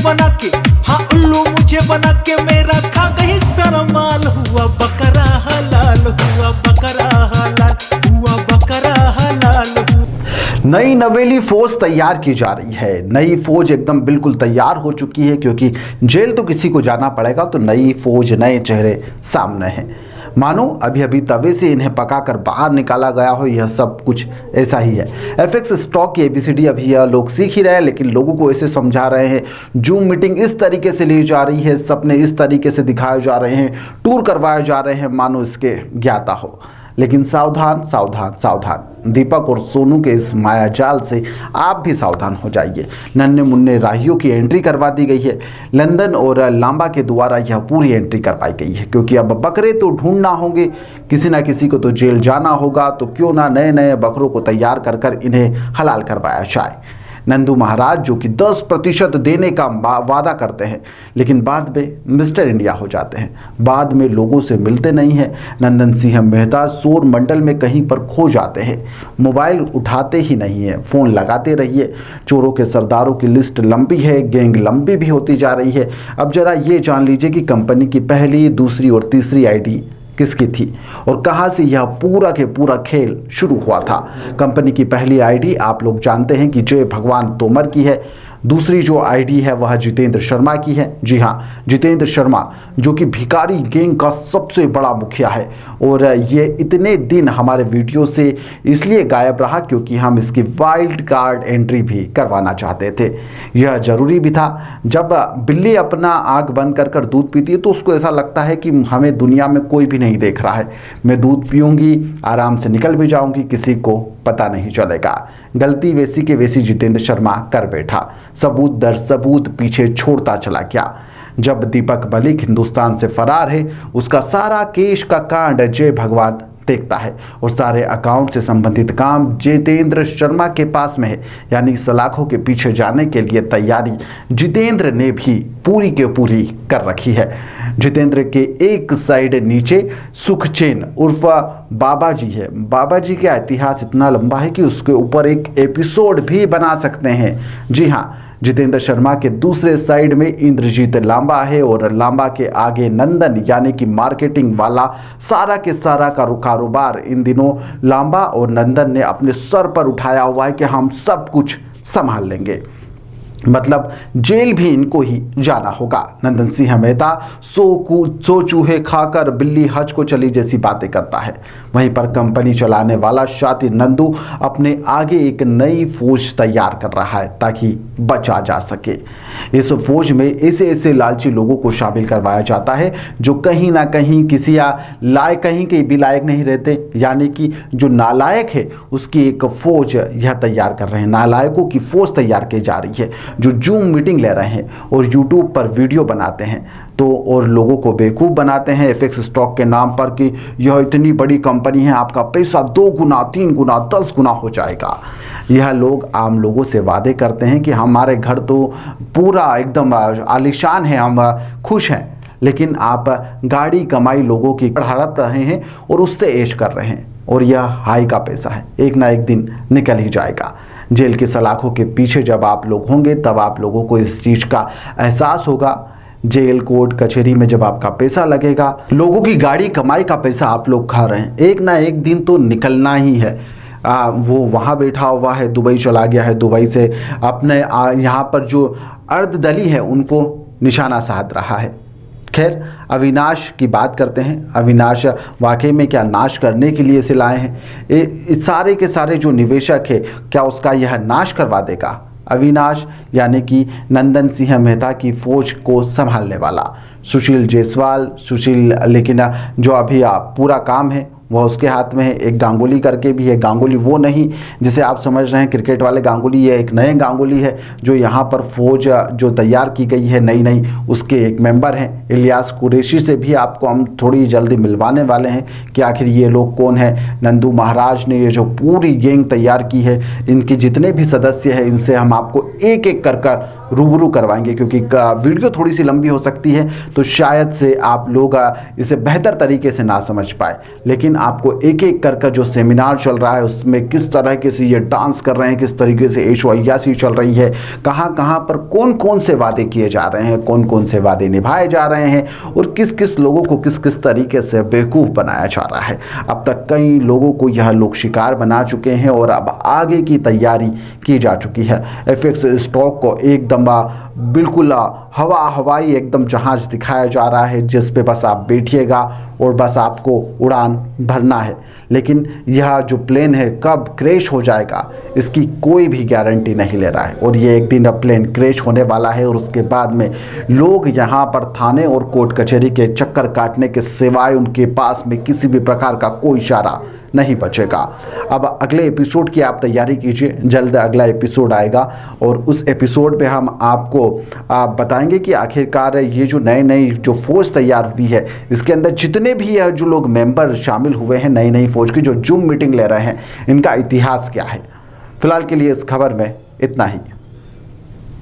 बना के, हाँ उल्लू मुझे बना के, मेरा खा गई सारा माल। हुआ बकरा हलाल, हुआ बकरा हलाल, हुआ बकरा हलाल। नई नवेली फौज तैयार की जा रही है। नई फौज एकदम बिल्कुल तैयार हो चुकी है, क्योंकि जेल तो किसी को जाना पड़ेगा, तो नई फौज, नए चेहरे सामने हैं। मानो अभी अभी तवे से इन्हें पकाकर बाहर निकाला गया हो, यह सब कुछ ऐसा ही है। एफएक्स स्टॉक की ABCD अभी यह लोग सीख ही रहे हैं, लेकिन लोगों को ऐसे समझा रहे हैं। जूम मीटिंग इस तरीके से ली जा रही है, सपने इस तरीके से दिखाए जा रहे हैं, टूर करवाए जा रहे हैं, मानो इसके ज्ञाता हो। लेकिन सावधान सावधान सावधान, दीपक और सोनू के इस मायाजाल से आप भी सावधान हो जाइए। नन्हे मुन्ने राहियों की एंट्री करवा दी गई है। लंदन और लांबा के द्वारा यह पूरी एंट्री करवाई गई है, क्योंकि अब बकरे तो ढूंढना होंगे, किसी ना किसी को तो जेल जाना होगा, तो क्यों ना नए नए बकरों को तैयार कर कर इन्हें हलाल करवाया जाए। नंदू महाराज जो कि 10% देने का वादा करते हैं, लेकिन बाद में मिस्टर इंडिया हो जाते हैं, बाद में लोगों से मिलते नहीं हैं। नंदन सिंह मेहता सौर मंडल में कहीं पर खो जाते हैं, मोबाइल उठाते ही नहीं है, फ़ोन लगाते रहिए। चोरों के सरदारों की लिस्ट लंबी है, गैंग लंबी भी होती जा रही है। अब जरा ये जान लीजिए कि कंपनी की पहली, दूसरी और तीसरी ID किसकी थी और कहां से यह पूरा के पूरा खेल शुरू हुआ था। कंपनी की पहली ID आप लोग जानते हैं कि जय भगवान तोमर की है। दूसरी जो ID है वह जितेंद्र शर्मा की है। जी हाँ, जितेंद्र शर्मा जो कि भिखारी गैंग का सबसे बड़ा मुखिया है, और ये इतने दिन हमारे वीडियो से इसलिए गायब रहा क्योंकि हम इसकी वाइल्ड कार्ड एंट्री भी करवाना चाहते थे। यह जरूरी भी था। जब बिल्ली अपना आँख बंद कर कर दूध पीती है तो उसको ऐसा लगता है कि हमें दुनिया में कोई भी नहीं देख रहा है, मैं दूध पीऊँगी, आराम से निकल भी जाऊँगी, किसी को पता नहीं चलेगा। गलती वैसी के वैसी जितेंद्र शर्मा कर बैठा, सबूत दर सबूत पीछे छोड़ता चला गया। जब दीपक मलिक हिंदुस्तान से फरार है, उसका सारा केस का कांड जय भगवान देखता है, और सारे अकाउंट से संबंधित काम जितेंद्र शर्मा के पास में है। यानी सलाखों के पीछे जाने के लिए तैयारी जितेंद्र ने भी पूरी के पूरी कर रखी है। जितेंद्र के एक साइड नीचे सुखचैन उर्फ बाबा जी है। बाबा जी का इतिहास इतना लंबा है कि उसके ऊपर एक एपिसोड भी बना सकते हैं। जी हाँ, जितेंद्र शर्मा के दूसरे साइड में इंद्रजीत लांबा है, और लांबा के आगे नंदन, यानी कि मार्केटिंग वाला सारा के सारा का कारोबार इन दिनों लांबा और नंदन ने अपने सर पर उठाया हुआ है कि हम सब कुछ संभाल लेंगे। मतलब जेल भी इनको ही जाना होगा। नंदन सिंह मेहता सो चूहे खाकर बिल्ली हज को चली जैसी बातें करता है। वहीं पर कंपनी चलाने वाला शातिर नंदू अपने आगे एक नई फौज तैयार कर रहा है ताकि बचा जा सके। इस फौज में ऐसे ऐसे लालची लोगों को शामिल करवाया जाता है जो कहीं ना कहीं किसी लायक, कहीं के भी लायक नहीं रहते। यानी कि जो नालायक है उसकी एक फौज यह तैयार कर रहे हैं, नालायकों की फौज तैयार की जा रही है, जो जूम मीटिंग ले रहे हैं और यूट्यूब पर वीडियो बनाते हैं तो और लोगों को बेवकूफ़ बनाते हैं एफएक्स स्टॉक के नाम पर कि यह इतनी बड़ी कंपनी है, आपका पैसा 2 गुना 3 गुना 10 गुना हो जाएगा। यह लोग आम लोगों से वादे करते हैं कि हमारे घर तो पूरा एकदम आलीशान है, हम खुश हैं, लेकिन आप गाड़ी कमाई लोगों की हड़प रहे हैं और उससे ऐश कर रहे हैं, और यह हाई का पैसा है, एक ना एक दिन निकल ही जाएगा। जेल की सलाखों के पीछे जब आप लोग होंगे तब आप लोगों को इस चीज़ का एहसास होगा। जेल, कोर्ट, कचहरी में जब आपका पैसा लगेगा, लोगों की गाड़ी कमाई का पैसा आप लोग खा रहे हैं, एक ना एक दिन तो निकलना ही है। वो वहाँ बैठा हुआ है, दुबई चला गया है, दुबई से अपने यहाँ पर जो अर्धदली है उनको निशाना साध रहा है। खैर, अविनाश की बात करते हैं। अविनाश वाकई में क्या नाश करने के लिए इसे लाए हैं? सारे के सारे जो निवेशक है, क्या उसका यह नाश करवा देगा? अविनाश यानी कि नंदन सिंह मेहता की फौज को संभालने वाला सुशील जायसवाल, लेकिन जो अभी पूरा काम है वह उसके हाथ में है। एक गांगुली करके भी है, गांगुली वो नहीं जिसे आप समझ रहे हैं क्रिकेट वाले गांगुली, ये एक नए गांगुली है जो यहाँ पर फौज जो तैयार की गई है नई उसके एक मेंबर हैं। इलियास कुरैशी से भी आपको हम थोड़ी जल्दी मिलवाने वाले हैं कि आखिर ये लोग कौन है। नंदू महाराज ने ये जो पूरी गैंग तैयार की है, इनके जितने भी सदस्य हैं इनसे हम आपको एक एक कर रूबरू करवाएंगे, क्योंकि वीडियो थोड़ी सी लंबी हो सकती है तो शायद से आप लोग इसे बेहतर तरीके से ना समझ पाए। लेकिन आपको एक एक कर जो सेमिनार चल रहा है उसमें किस तरीके से ये डांस कर रहे हैं, किस तरीके से ऐशो-अय्याशी चल रही है, कहाँ कहाँ पर कौन कौन से वादे किए जा रहे हैं, कौन कौन से वादे निभाए जा रहे हैं और किस किस लोगों को किस किस तरीके से बेवकूफ़ बनाया जा रहा है। अब तक कई लोगों को यह लोग शिकार बना चुके हैं और अब आगे की तैयारी की जा चुकी है। एफएक्स स्टॉक को एकदम बिल्कुल हवाई एकदम जहाज दिखाया जा रहा है जिस पे बस आप बैठिएगा और बस आपको उड़ान भरना है, लेकिन यह जो प्लेन है कब क्रैश हो जाएगा इसकी कोई भी गारंटी नहीं ले रहा है। और ये एक दिन अब प्लेन क्रैश होने वाला है और उसके बाद में लोग यहाँ पर थाने और कोर्ट कचहरी के चक्कर काटने के सिवाय उनके पास में किसी भी प्रकार का कोई इशारा नहीं बचेगा। अब अगले एपिसोड की आप तैयारी कीजिए, जल्द अगला एपिसोड आएगा और उस एपिसोड पे हम आपको बताएंगे कि आखिरकार ये जो नई जो फौज तैयार हुई है इसके अंदर जितने भी जो लोग मेंबर शामिल हुए हैं नई फौज की जो जूम मीटिंग ले रहे हैं इनका इतिहास क्या है। फिलहाल के लिए इस खबर में इतना ही।